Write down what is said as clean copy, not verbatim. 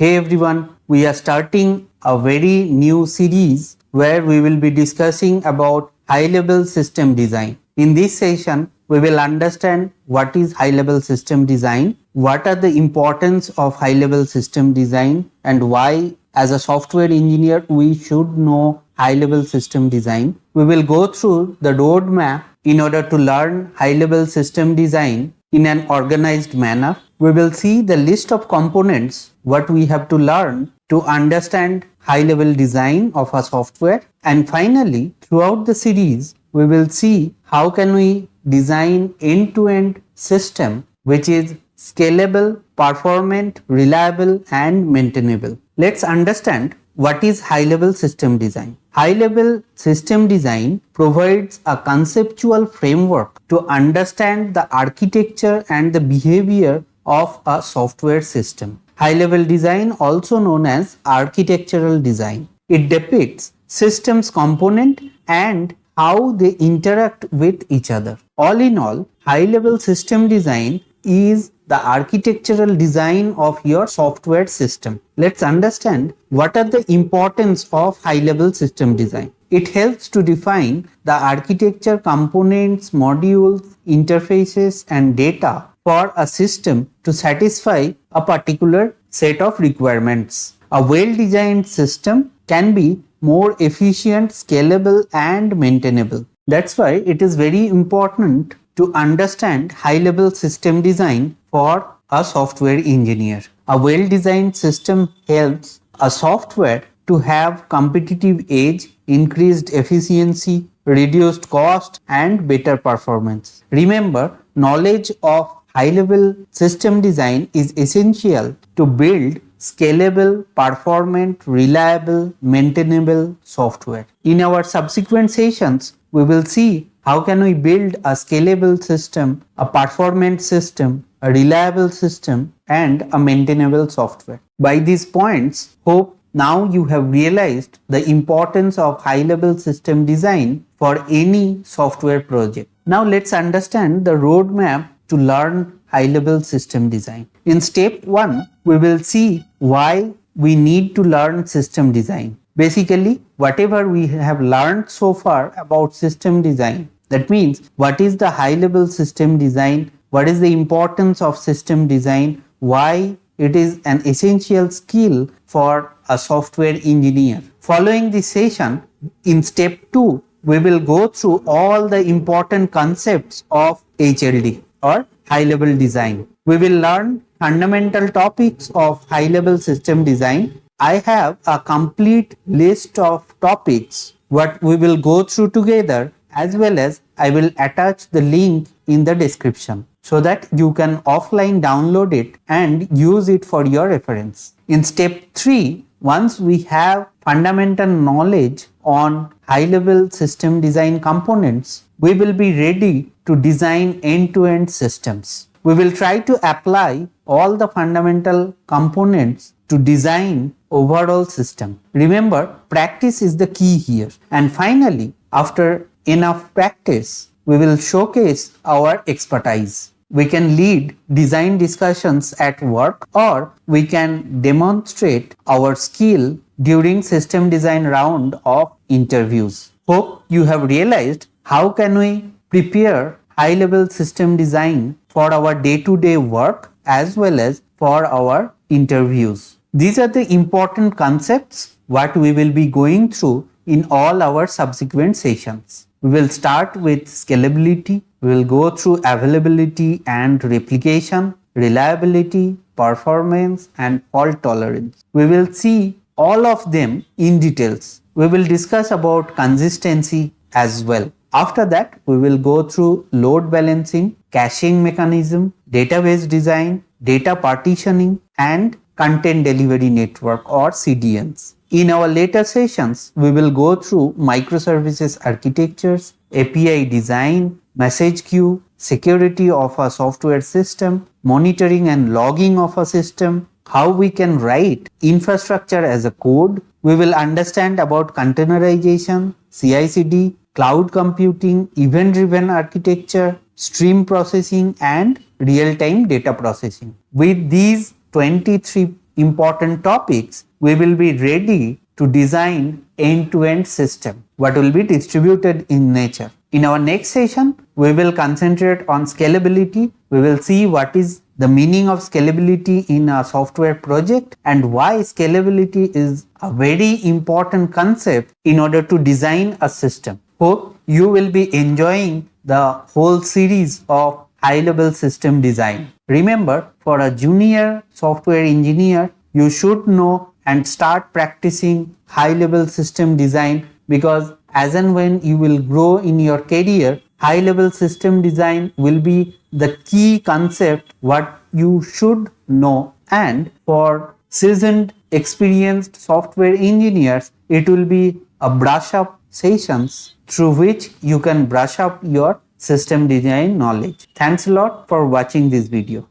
Hey everyone, we are starting a very new series where we will be discussing about high-level system design. In this session, we will understand what is high-level system design, what are the importance of high-level system design, and why as a software engineer we should know high-level system design. We will go through the roadmap in order to learn high-level system design in an organized manner. We will see the list of components what we have to learn to understand high level design of a software, and finally throughout the series we will see how can we design end-to-end system which is scalable, performant, reliable and maintainable. Let's understand what is high level system design. High level system design provides a conceptual framework to understand the architecture and the behavior of a software system. High level design, also known as architectural design, it depicts systems component and how they interact with each other. All in all, high level system design is the architectural design of your software system. Let's understand what are the importance of high level system design. It helps to define the architecture, components, modules, interfaces and data for a system to satisfy a particular set of requirements. A well-designed system can be more efficient, scalable and maintainable. That's why it is very important to understand high-level system design for a software engineer. A well-designed system helps a software to have competitive edge, increased efficiency, reduced cost and better performance. Remember, knowledge of high-level system design is essential to build scalable, performant, reliable, maintainable software. In our subsequent sessions, we will see how can we build a scalable system, a performant system, a reliable system, and a maintainable software. By these points, hope now you have realized the importance of high-level system design for any software project. Now let's understand the roadmap to learn high-level system design. In step 1, we will see why we need to learn system design. Basically, whatever we have learned so far about system design, that means what is the high-level system design, what is the importance of system design, why it is an essential skill for a software engineer. Following this session, in step 2, we will go through all the important concepts of HLD or high level design. We will learn fundamental topics of high level system design. I have a complete list of topics what we will go through together, as well as I will attach the link in the description so that you can offline download it and use it for your reference. In step 3, once we have fundamental knowledge on high-level system design components, we will be ready to design end-to-end systems. We will try to apply all the fundamental components to design overall system. Remember, practice is the key here. And finally, after enough practice, we will showcase our expertise. We can lead design discussions at work, or we can demonstrate our skill during system design round of interviews. Hope you have realized how can we prepare high level system design for our day-to-day work as well as for our interviews. These are the important concepts what we will be going through in all our subsequent sessions. We will start with scalability. We will go through availability and replication, reliability, performance, and fault tolerance. We will see all of them in details. We will discuss about consistency as well. After that, we will go through load balancing, caching mechanism, database design, data partitioning, and content delivery network or CDNs. In our later sessions, we will go through microservices architectures, API design, message queue, security of a software system, monitoring and logging of a system, how we can write infrastructure as a code. We will understand about containerization, CI/CD, cloud computing, event-driven architecture, stream processing, and real-time data processing. With these 23 important topics, we will be ready to design end-to-end system what will be distributed in nature. In our next session, we will concentrate on scalability. We will see what is the meaning of scalability in a software project and why scalability is a very important concept in order to design a system. Hope you will be enjoying the whole series of high-level system design. Remember, for a junior software engineer, you should know and start practicing high-level system design, because as and when you will grow in your career, high-level system design will be the key concept what you should know. And for seasoned, experienced software engineers, it will be a brush up sessions through which you can brush up your system design knowledge. Thanks a lot for watching this video.